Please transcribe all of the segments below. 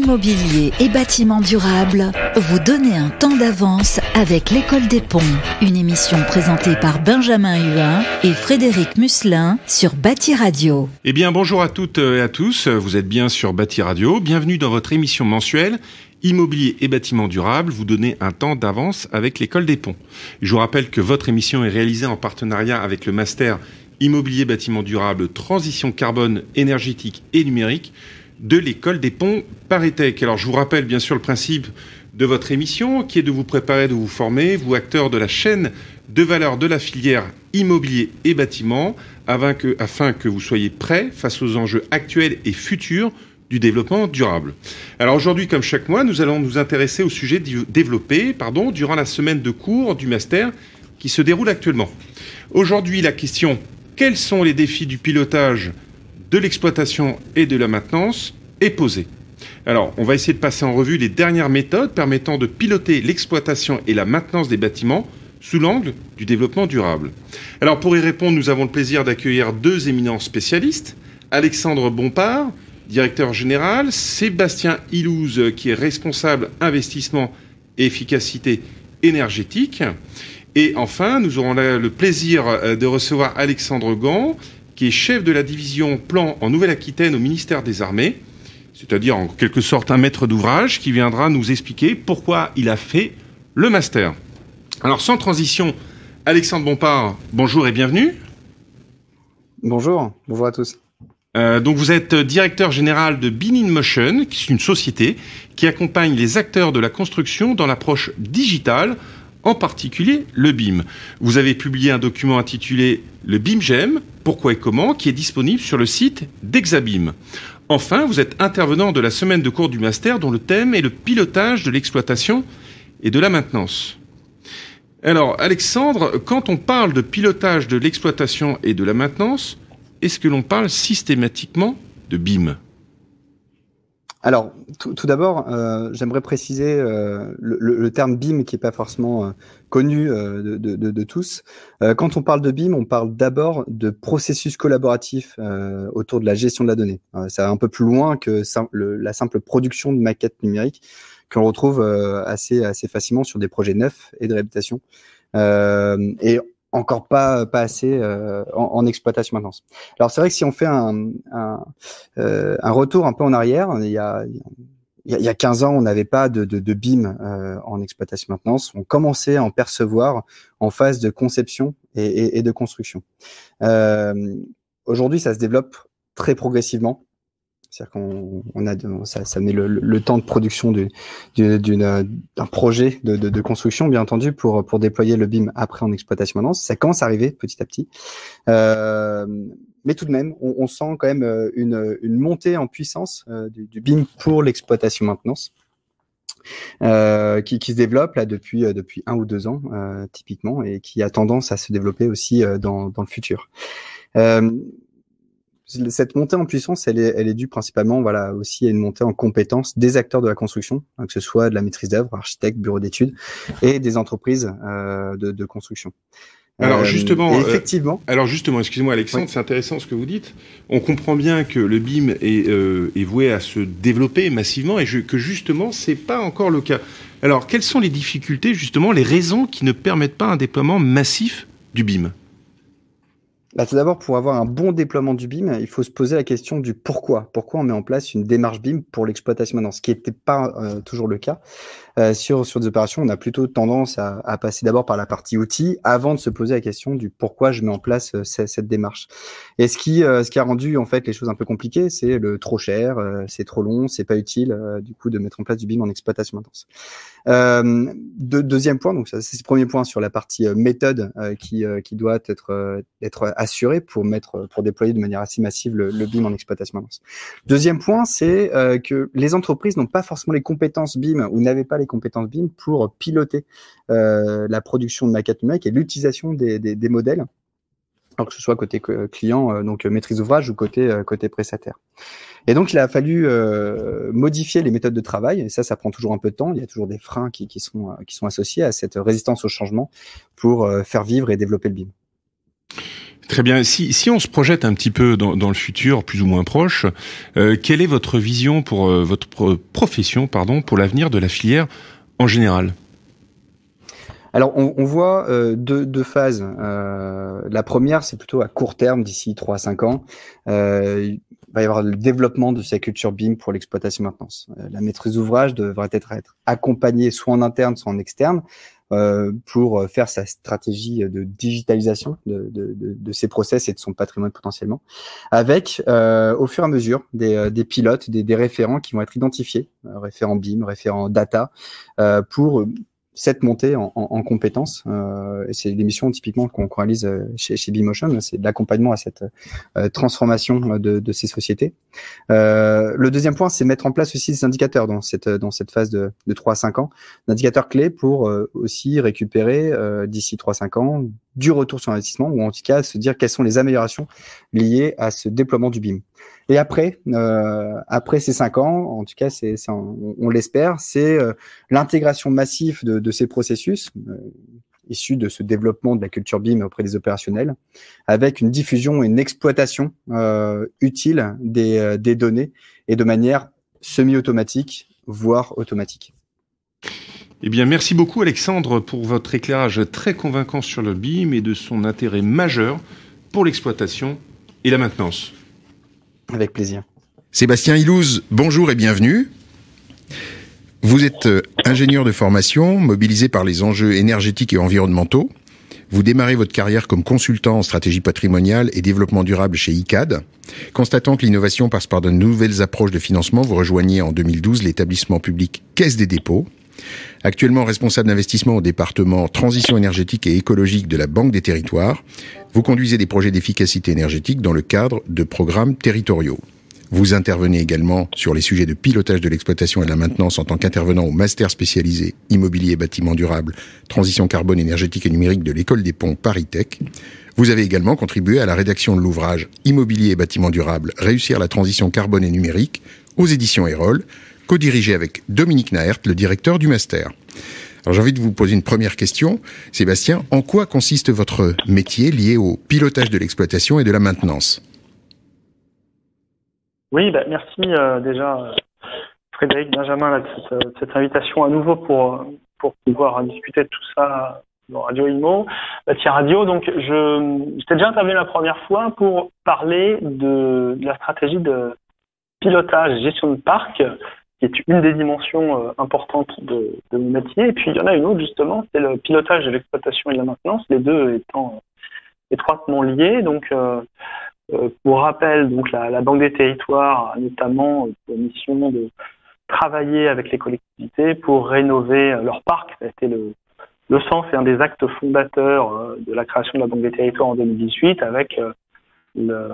Immobilier et bâtiments durables, vous donnez un temps d'avance avec l'École des Ponts. Une émission présentée par Benjamin Huin et Frédéric Musselin sur Bâti Radio. Eh bien, bonjour à toutes et à tous. Vous êtes bien sur Bâti Radio. Bienvenue dans votre émission mensuelle Immobilier et bâtiments durables, vous donnez un temps d'avance avec l'École des Ponts. Je vous rappelle que votre émission est réalisée en partenariat avec le Master Immobilier Bâtiments Durables, Transition Carbone, Énergétique et Numérique de l'École des Ponts ParisTech. Alors, je vous rappelle bien sûr le principe de votre émission, qui est de vous préparer, de vous former, vous acteurs de la chaîne de valeur de la filière immobilier et bâtiments, afin que vous soyez prêts face aux enjeux actuels et futurs du développement durable. Alors aujourd'hui, comme chaque mois, nous allons nous intéresser au sujet développé durant la semaine de cours du master qui se déroule actuellement. Aujourd'hui, la question « Quels sont les défis du pilotage de l'exploitation et de la maintenance ?» est posée. Alors, on va essayer de passer en revue les dernières méthodes permettant de piloter l'exploitation et la maintenance des bâtiments sous l'angle du développement durable. Alors, pour y répondre, nous avons le plaisir d'accueillir deux éminents spécialistes, Alexandre Bompard, directeur général, Sébastien Ilouz, qui est responsable investissement et efficacité énergétique. Et enfin, nous aurons le plaisir de recevoir Alexandre Gand, qui est chef de la division plan en Nouvelle-Aquitaine au ministère des Armées, c'est-à-dire en quelque sorte un maître d'ouvrage qui viendra nous expliquer pourquoi il a fait le master. Alors sans transition, Alexandre Bompard, bonjour et bienvenue. Bonjour à tous. Donc vous êtes directeur général de BIM in Motion, qui est une société qui accompagne les acteurs de la construction dans l'approche digitale, en particulier le BIM. Vous avez publié un document intitulé Le BIM GEM, pourquoi et comment, qui est disponible sur le site d'Exabim. Enfin, vous êtes intervenant de la semaine de cours du master dont le thème est le pilotage de l'exploitation et de la maintenance. Alors Alexandre, quand on parle de pilotage de l'exploitation et de la maintenance, est-ce que l'on parle systématiquement de BIM ? Alors, tout d'abord, j'aimerais préciser le terme BIM qui n'est pas forcément connu de tous. Quand on parle de BIM, on parle d'abord de processus collaboratif autour de la gestion de la donnée. Ça va un peu plus loin que la simple production de maquettes numériques que l'on retrouve assez facilement sur des projets neufs et de réhabilitation. Et encore pas assez en exploitation maintenance. Alors c'est vrai que si on fait un retour un peu en arrière, il y a 15 ans, on n'avait pas de BIM en exploitation maintenance. On commençait à en percevoir en phase de conception et de construction. Aujourd'hui, ça se développe très progressivement. C'est-à-dire qu'on ça met le temps de production d'un projet de construction, bien entendu, pour déployer le BIM après en exploitation maintenance. Ça commence à arriver petit à petit. Mais tout de même, on sent quand même une montée en puissance du BIM pour l'exploitation maintenance. Qui se développe là depuis 1 ou 2 ans, typiquement, et qui a tendance à se développer aussi dans le futur. Cette montée en puissance, elle est due principalement, aussi à une montée en compétences des acteurs de la construction, que ce soit de la maîtrise d'œuvre, architectes, bureaux d'études, et des entreprises de construction. Alors justement, effectivement. Excusez-moi Alexandre, oui. C'est intéressant ce que vous dites. On comprend bien que le BIM est voué à se développer massivement et que justement, c'est pas encore le cas. Alors, quelles sont les difficultés, justement, les raisons qui ne permettent pas un déploiement massif du BIM ? Tout d'abord, pour avoir un bon déploiement du BIM, il faut se poser la question du pourquoi. Pourquoi on met en place une démarche BIM pour l'exploitation maintenance, ce qui n'était pas toujours le cas. Sur des opérations, on a plutôt tendance à passer d'abord par la partie outils avant de se poser la question du pourquoi je mets en place cette démarche. Et ce qui a rendu en fait les choses un peu compliquées, c'est le trop cher, c'est trop long, c'est pas utile du coup de mettre en place du BIM en exploitation maintenance. Deuxième point, donc ça, c'est le premier point sur la partie méthode qui doit être assurée pour déployer de manière assez massive le BIM en exploitation maintenance. Deuxième point, c'est que les entreprises n'ont pas forcément les compétences BIM ou n'avaient pas les compétences BIM pour piloter la production de maquettes numériques et l'utilisation des modèles, alors que ce soit côté client, donc maîtrise d'ouvrage, ou côté prestataire. Et donc, il a fallu modifier les méthodes de travail, et ça prend toujours un peu de temps. Il y a toujours des freins qui sont associés à cette résistance au changement pour faire vivre et développer le BIM. Très bien. Si on se projette un petit peu dans le futur, plus ou moins proche, quelle est votre vision pour votre profession, pour l'avenir de la filière en général? Alors, on voit deux phases. La première, c'est plutôt à court terme, d'ici 3 à 5 ans. Il va y avoir le développement de sa culture BIM pour l'exploitation maintenance. La maîtrise d'ouvrage devrait être accompagnée soit en interne, soit en externe, pour faire sa stratégie de digitalisation de ses process et de son patrimoine potentiellement, avec au fur et à mesure des pilotes, des référents qui vont être identifiés, référents BIM, référents data, pour cette montée en compétences. Et c'est des missions typiquement qu'on réalise chez BIMotion, c'est de l'accompagnement à cette transformation de ces sociétés. Le deuxième point, c'est mettre en place aussi des indicateurs dans cette phase de 3 à 5 ans, d'indicateurs clés pour aussi récupérer d'ici 3 à 5 ans du retour sur investissement, ou en tout cas se dire quelles sont les améliorations liées à ce déploiement du BIM. Et après ces 5 ans, en tout cas, on l'espère, c'est l'intégration massive de ces processus issus de ce développement de la culture BIM auprès des opérationnels, avec une diffusion et une exploitation utile des données et de manière semi-automatique, voire automatique. Eh bien, merci beaucoup Alexandre pour votre éclairage très convaincant sur le BIM et de son intérêt majeur pour l'exploitation et la maintenance. Avec plaisir. Sébastien Ilouz, bonjour et bienvenue. Vous êtes ingénieur de formation, mobilisé par les enjeux énergétiques et environnementaux. Vous démarrez votre carrière comme consultant en stratégie patrimoniale et développement durable chez ICAD. Constatant que l'innovation passe par de nouvelles approches de financement, vous rejoignez en 2012 l'établissement public Caisse des dépôts. Actuellement responsable d'investissement au département transition énergétique et écologique de la Banque des territoires, vous conduisez des projets d'efficacité énergétique dans le cadre de programmes territoriaux. Vous intervenez également sur les sujets de pilotage de l'exploitation et de la maintenance en tant qu'intervenant au master spécialisé immobilier et bâtiment durable, transition carbone énergétique et numérique de l'École des Ponts Paris-Tech. Vous avez également contribué à la rédaction de l'ouvrage Immobilier et bâtiment durable, réussir la transition carbone et numérique aux éditions Erol, co-dirigé avec Dominique Naert, le directeur du master. Alors j'ai envie de vous poser une première question. Sébastien, en quoi consiste votre métier lié au pilotage de l'exploitation et de la maintenance ? Oui, merci déjà Frédéric, Benjamin, de cette invitation à nouveau pour pouvoir discuter de tout ça dans Radio Imo. Bâti Radio, donc j'étais déjà intervenu la première fois pour parler de la stratégie de pilotage, gestion de parc, qui est une des dimensions importantes de mon métier. Et puis il y en a une autre justement, c'est le pilotage de l'exploitation et de la maintenance, les deux étant étroitement liés. Donc pour rappel, donc la Banque des territoires a notamment pour mission de travailler avec les collectivités pour rénover leur parc. Ça a été le sens et un des actes fondateurs de la création de la Banque des territoires en 2018, avec le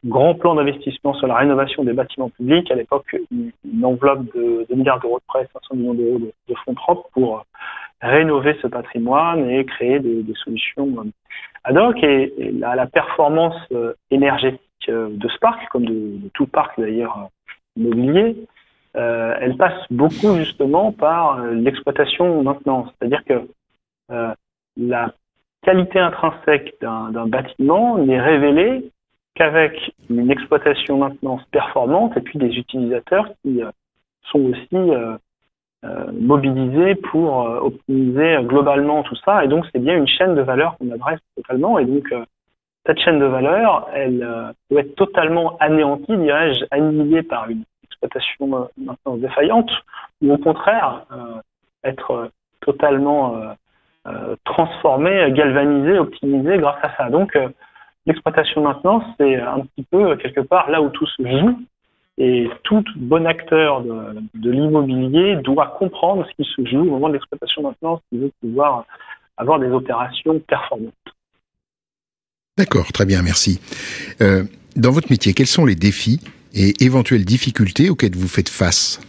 grand plan d'investissement sur la rénovation des bâtiments publics. À l'époque, une enveloppe de 2 milliards d'euros de prêts, 500 millions d'euros de fonds propres pour rénover ce patrimoine et créer des solutions ad hoc. Et la performance énergétique de ce parc, comme de tout parc d'ailleurs immobilier, elle passe beaucoup justement par l'exploitation maintenance. C'est-à-dire que la qualité intrinsèque d'un bâtiment n'est révélée qu'avec une exploitation maintenance performante et puis des utilisateurs qui sont aussi mobilisés pour optimiser globalement tout ça. Et donc c'est bien une chaîne de valeur qu'on adresse totalement. Et donc cette chaîne de valeur, elle peut être totalement anéantie, dirais-je, annihilée par une exploitation maintenance défaillante, ou au contraire être totalement transformée, galvanisée, optimisée grâce à ça. Donc l'exploitation maintenance, c'est un petit peu quelque part là où tout se joue, et tout bon acteur de l'immobilier doit comprendre ce qui se joue au moment de l'exploitation maintenance s'il veut pouvoir avoir des opérations performantes. D'accord, très bien, merci. Dans votre métier, quels sont les défis et éventuelles difficultés auxquelles vous faites face ?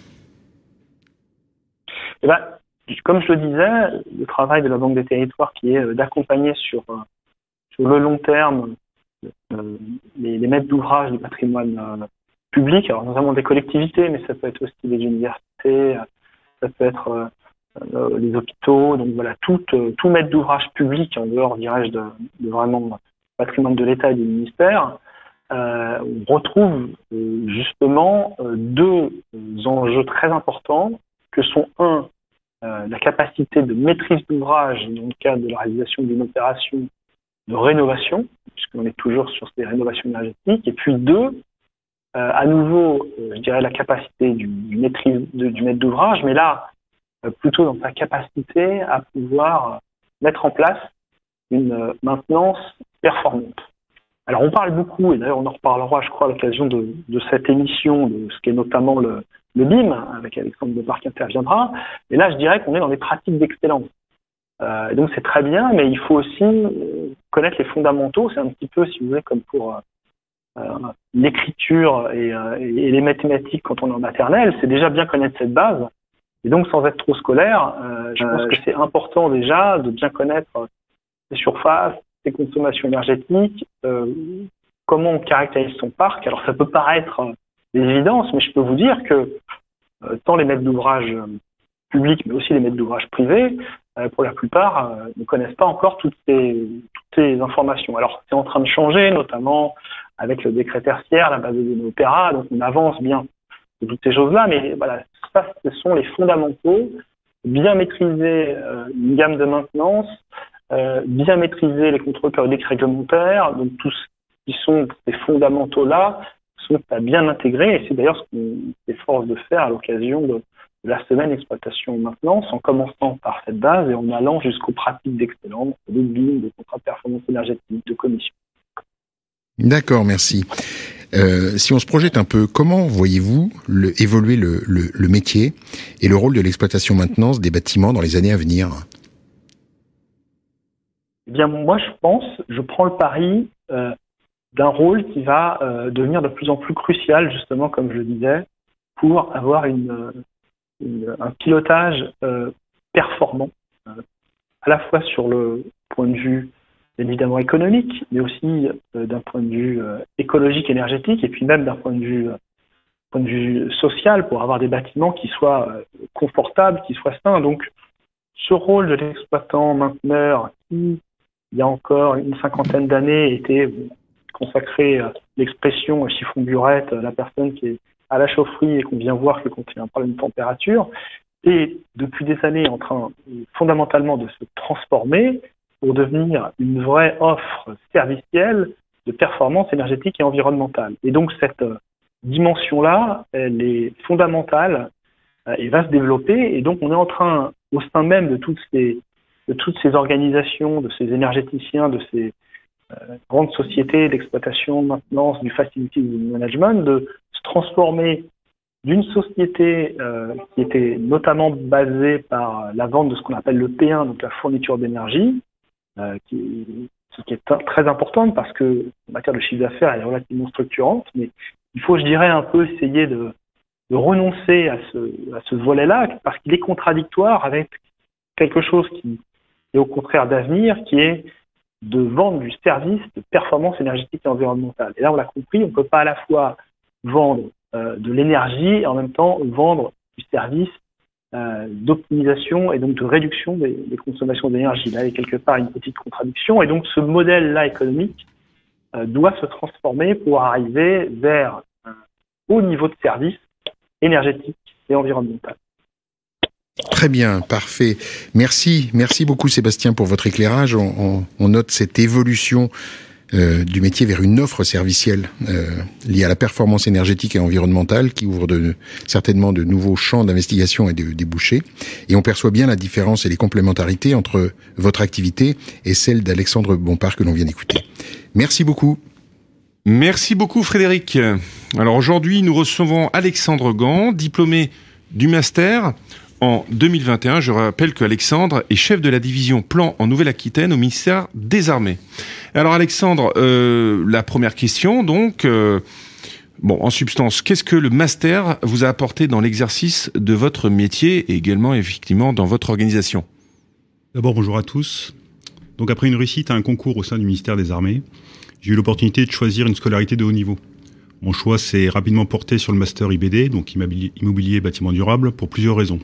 Comme je le disais, le travail de la Banque des territoires qui est d'accompagner sur le long terme les maîtres d'ouvrage du patrimoine public, alors notamment des collectivités, mais ça peut être aussi des universités, ça peut être les hôpitaux, donc voilà, tout maître d'ouvrage public en dehors, dirais-je, de vraiment patrimoine de l'État et du ministère, on retrouve justement deux enjeux très importants que sont la capacité de maîtrise d'ouvrage dans le cadre de la réalisation d'une opération de rénovation, puisqu'on est toujours sur ces rénovations énergétiques, et puis deux, à nouveau, je dirais la capacité du maître d'ouvrage, mais là, plutôt dans sa capacité à pouvoir mettre en place une maintenance performante. Alors on parle beaucoup, et d'ailleurs on en reparlera je crois à l'occasion de cette émission, de ce qui est notamment le BIM, avec Alexandre Bompard qui interviendra, et là je dirais qu'on est dans des pratiques d'excellence. Et donc c'est très bien, mais il faut aussi connaître les fondamentaux, c'est un petit peu, si vous voulez, comme pour l'écriture et les mathématiques quand on est en maternelle, c'est déjà bien connaître cette base, et donc sans être trop scolaire, je pense que c'est important déjà de bien connaître les surfaces, les consommations énergétiques, comment on caractérise son parc. Alors ça peut paraître des évidences, mais je peux vous dire que tant les maîtres d'ouvrage publics, mais aussi les maîtres d'ouvrage privés, pour la plupart, ne connaissent pas encore toutes ces informations. Alors c'est en train de changer, notamment avec le décret tertiaire, la base de données Opéra, donc on avance bien de toutes ces choses-là, mais voilà, ça ce sont les fondamentaux, bien maîtriser une gamme de maintenance, bien maîtriser les contrôles périodiques réglementaires, donc tous qui sont ces fondamentaux-là sont à bien intégrer, et c'est d'ailleurs ce qu'on s'efforce de faire à l'occasion de la semaine exploitation maintenance, en commençant par cette base et en allant jusqu'aux pratiques d'excellence, de BIM, de contrats de performance énergétique, de commission. D'accord, merci. Si on se projette un peu, comment voyez-vous évoluer le métier et le rôle de l'exploitation maintenance des bâtiments dans les années à venir ? Eh bien, moi, je prends le pari d'un rôle qui va devenir de plus en plus crucial, justement, comme je le disais, pour avoir un pilotage performant, à la fois sur le point de vue évidemment économique, mais aussi d'un point de vue écologique, énergétique, et puis même d'un point de vue social, pour avoir des bâtiments qui soient confortables, qui soient sains. Donc, ce rôle de l'exploitant mainteneur, qui, il y a encore une cinquantaine d'années, était consacré à l'expression chiffon-burette, la personne qui est à la chaufferie et qu'on vient voir que quand il y a un problème de température, et depuis des années en train fondamentalement de se transformer pour devenir une vraie offre servicielle de performance énergétique et environnementale. Et donc cette dimension-là, elle est fondamentale et va se développer, et donc on est en train, au sein même de toutes ces organisations, de ces énergéticiens, de ces grandes sociétés d'exploitation, maintenance, du facility management, de se transformer d'une société qui était notamment basée par la vente de ce qu'on appelle le P1, donc la fourniture d'énergie, qui est très importante parce que en matière de chiffre d'affaires, elle est relativement structurante, mais il faut, je dirais, un peu essayer de renoncer à ce volet-là parce qu'il est contradictoire avec quelque chose qui est au contraire d'avenir, qui est de vendre du service de performance énergétique et environnementale. Et là, on l'a compris, on ne peut pas à la fois vendre de l'énergie et en même temps vendre du service d'optimisation et donc de réduction des consommations d'énergie. Là, il y a quelque part une petite contradiction, et donc ce modèle-là économique doit se transformer pour arriver vers un haut niveau de service énergétique et environnemental. Très bien, parfait. Merci beaucoup Sébastien pour votre éclairage. On note cette évolution du métier vers une offre servicielle liée à la performance énergétique et environnementale qui ouvre certainement de nouveaux champs d'investigation et de débouchés. Et on perçoit bien la différence et les complémentarités entre votre activité et celle d'Alexandre Bompard que l'on vient d'écouter. Merci beaucoup. Merci beaucoup Frédéric. Alors aujourd'hui, nous recevons Alexandre Gand, diplômé du master en 2021. Je rappelle qu'Alexandre est chef de la division plan en Nouvelle-Aquitaine au ministère des Armées. Alors Alexandre, la première question donc, en substance, qu'est-ce que le master vous a apporté dans l'exercice de votre métier et également effectivement dans votre organisation ? D'abord, bonjour à tous. Donc après une réussite à un concours au sein du ministère des Armées, j'ai eu l'opportunité de choisir une scolarité de haut niveau. Mon choix s'est rapidement porté sur le master IBD, donc immobilier et bâtiment durable, pour plusieurs raisons.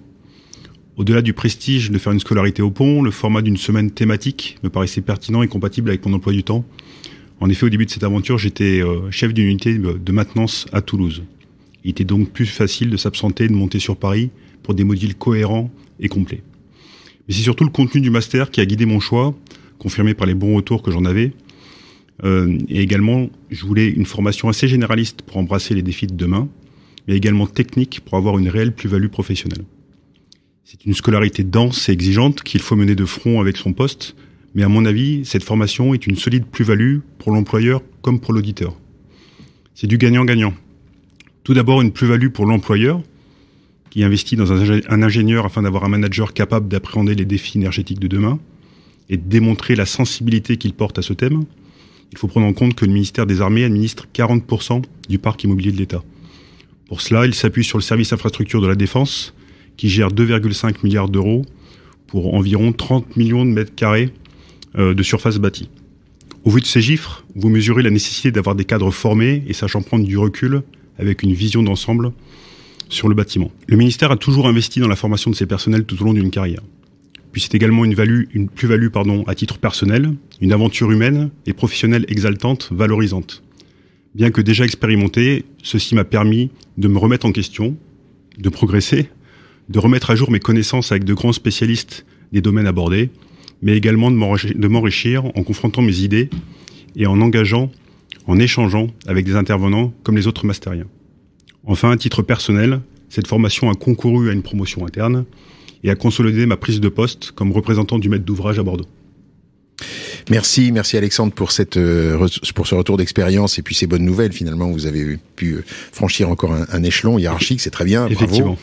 Au-delà du prestige de faire une scolarité au pont, le format d'une semaine thématique me paraissait pertinent et compatible avec mon emploi du temps. En effet, au début de cette aventure, j'étais chef d'une unité de maintenance à Toulouse. Il était donc plus facile de s'absenter et de monter sur Paris pour des modules cohérents et complets. Mais c'est surtout le contenu du master qui a guidé mon choix, confirmé par les bons retours que j'en avais. Et également, je voulais une formation assez généraliste pour embrasser les défis de demain, mais également technique pour avoir une réelle plus-value professionnelle. C'est une scolarité dense et exigeante qu'il faut mener de front avec son poste, mais à mon avis, cette formation est une solide plus-value pour l'employeur comme pour l'auditeur. C'est du gagnant-gagnant. Tout d'abord, une plus-value pour l'employeur, qui investit dans un ingénieur afin d'avoir un manager capable d'appréhender les défis énergétiques de demain et de démontrer la sensibilité qu'il porte à ce thème. Il faut prendre en compte que le ministère des Armées administre 40% du parc immobilier de l'État. Pour cela, il s'appuie sur le service infrastructure de la Défense, qui gère 2,5 milliards d'euros pour environ 30 millions de mètres carrés de surface bâtie. Au vu de ces chiffres, vous mesurez la nécessité d'avoir des cadres formés et sachant prendre du recul avec une vision d'ensemble sur le bâtiment. Le ministère a toujours investi dans la formation de ses personnels tout au long d'une carrière. Puis c'est également une plus-value à titre personnel, une aventure humaine et professionnelle exaltante, valorisante. Bien que déjà expérimenté, ceci m'a permis de me remettre en question, de progresser, de remettre à jour mes connaissances avec de grands spécialistes des domaines abordés, mais également de m'enrichir en confrontant mes idées et en échangeant avec des intervenants comme les autres mastériens. Enfin, à titre personnel, cette formation a concouru à une promotion interne et a consolidé ma prise de poste comme représentant du maître d'ouvrage à Bordeaux. Merci Alexandre pour ce retour d'expérience et puis ces bonnes nouvelles. Finalement, vous avez pu franchir encore un échelon hiérarchique, c'est très bien, effectivement. Bravo.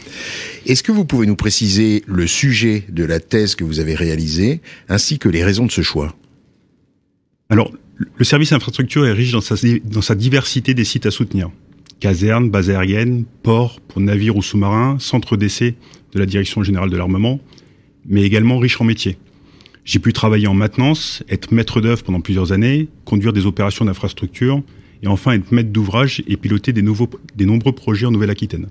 Est-ce que vous pouvez nous préciser le sujet de la thèse que vous avez réalisée, ainsi que les raisons de ce choix? Alors, le service infrastructure est riche dans sa diversité des sites à soutenir. Casernes, bases aériennes, ports pour navires ou sous-marins, centre d'essai de la Direction générale de l'armement, mais également riche en métiers. J'ai pu travailler en maintenance, être maître d'œuvre pendant plusieurs années, conduire des opérations d'infrastructure et enfin être maître d'ouvrage et piloter des nombreux projets en Nouvelle-Aquitaine.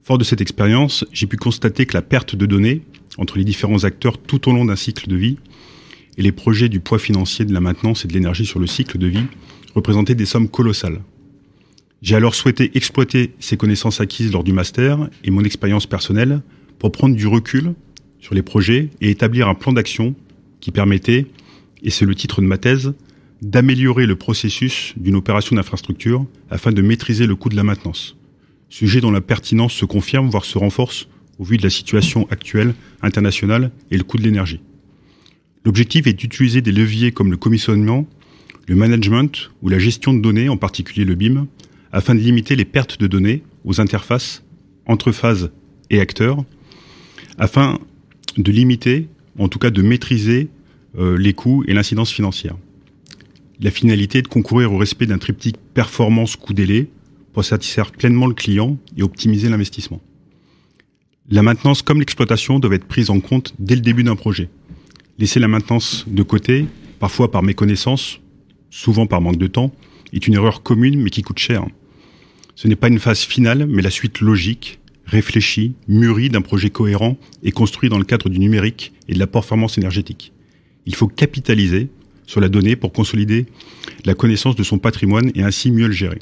Fort de cette expérience, j'ai pu constater que la perte de données entre les différents acteurs tout au long d'un cycle de vie et les projets du poids financier de la maintenance et de l'énergie sur le cycle de vie représentaient des sommes colossales. J'ai alors souhaité exploiter ces connaissances acquises lors du master et mon expérience personnelle pour prendre du recul sur les projets et établir un plan d'action qui permettait, et c'est le titre de ma thèse, d'améliorer le processus d'une opération d'infrastructure afin de maîtriser le coût de la maintenance. Sujet dont la pertinence se confirme, voire se renforce au vu de la situation actuelle internationale et le coût de l'énergie. L'objectif est d'utiliser des leviers comme le commissionnement, le management ou la gestion de données, en particulier le BIM, afin de limiter les pertes de données aux interfaces entre phases et acteurs, afin de limiter, en tout cas de maîtriser les coûts et l'incidence financière. La finalité est de concourir au respect d'un triptyque performance-coût-délai pour satisfaire pleinement le client et optimiser l'investissement. La maintenance comme l'exploitation doivent être prises en compte dès le début d'un projet. Laisser la maintenance de côté, parfois par méconnaissance, souvent par manque de temps, est une erreur commune mais qui coûte cher. Ce n'est pas une phase finale, mais la suite logique, réfléchi, mûri d'un projet cohérent et construit dans le cadre du numérique et de la performance énergétique. Il faut capitaliser sur la donnée pour consolider la connaissance de son patrimoine et ainsi mieux le gérer.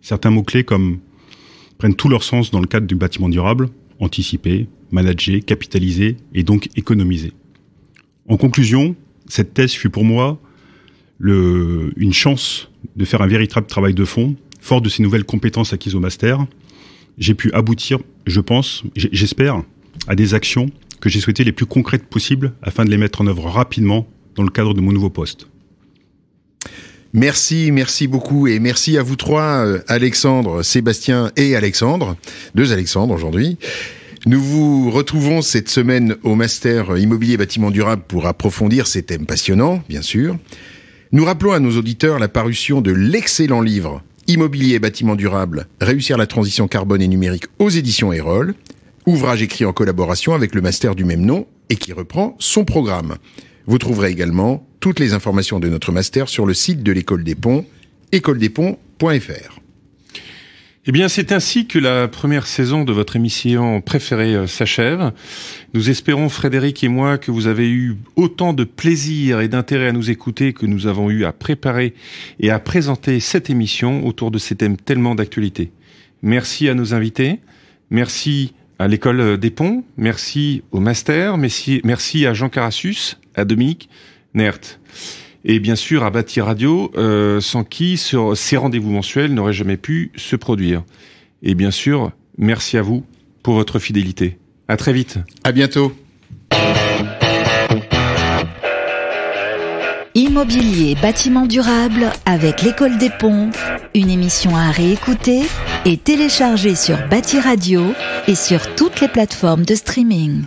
Certains mots-clés prennent tout leur sens dans le cadre du bâtiment durable, anticiper, manager, capitaliser et donc économiser. En conclusion, cette thèse fut pour moi une chance de faire un véritable travail de fond, fort de ces nouvelles compétences acquises au master. J'ai pu aboutir, j'espère, à des actions que j'ai souhaitées les plus concrètes possibles afin de les mettre en œuvre rapidement dans le cadre de mon nouveau poste. Merci beaucoup et merci à vous trois, Alexandre, Sébastien et Alexandre, 2 Alexandres aujourd'hui. Nous vous retrouvons cette semaine au Master Immobilier Bâtiment Durable pour approfondir ces thèmes passionnants, bien sûr. Nous rappelons à nos auditeurs la parution de l'excellent livre Immobilier et Bâtiment Durable, réussir la transition carbone et numérique aux éditions Erol, ouvrage écrit en collaboration avec le Master du même nom et qui reprend son programme. Vous trouverez également toutes les informations de notre Master sur le site de l'École des Ponts, écoledesponts.fr. Eh bien, c'est ainsi que la première saison de votre émission préférée s'achève. Nous espérons, Frédéric et moi, que vous avez eu autant de plaisir et d'intérêt à nous écouter que nous avons eu à préparer et à présenter cette émission autour de ces thèmes tellement d'actualité. Merci à nos invités. Merci à l'École des Ponts. Merci au Master. Merci à Jean Carassus, à Dominique Nert. Et bien sûr à Bâti Radio, sans qui ces rendez-vous mensuels n'auraient jamais pu se produire. Et bien sûr, merci à vous pour votre fidélité. À très vite. À bientôt. Immobilier bâtiment durable avec l'École des Ponts, une émission à réécouter et télécharger sur Bâti Radio et sur toutes les plateformes de streaming.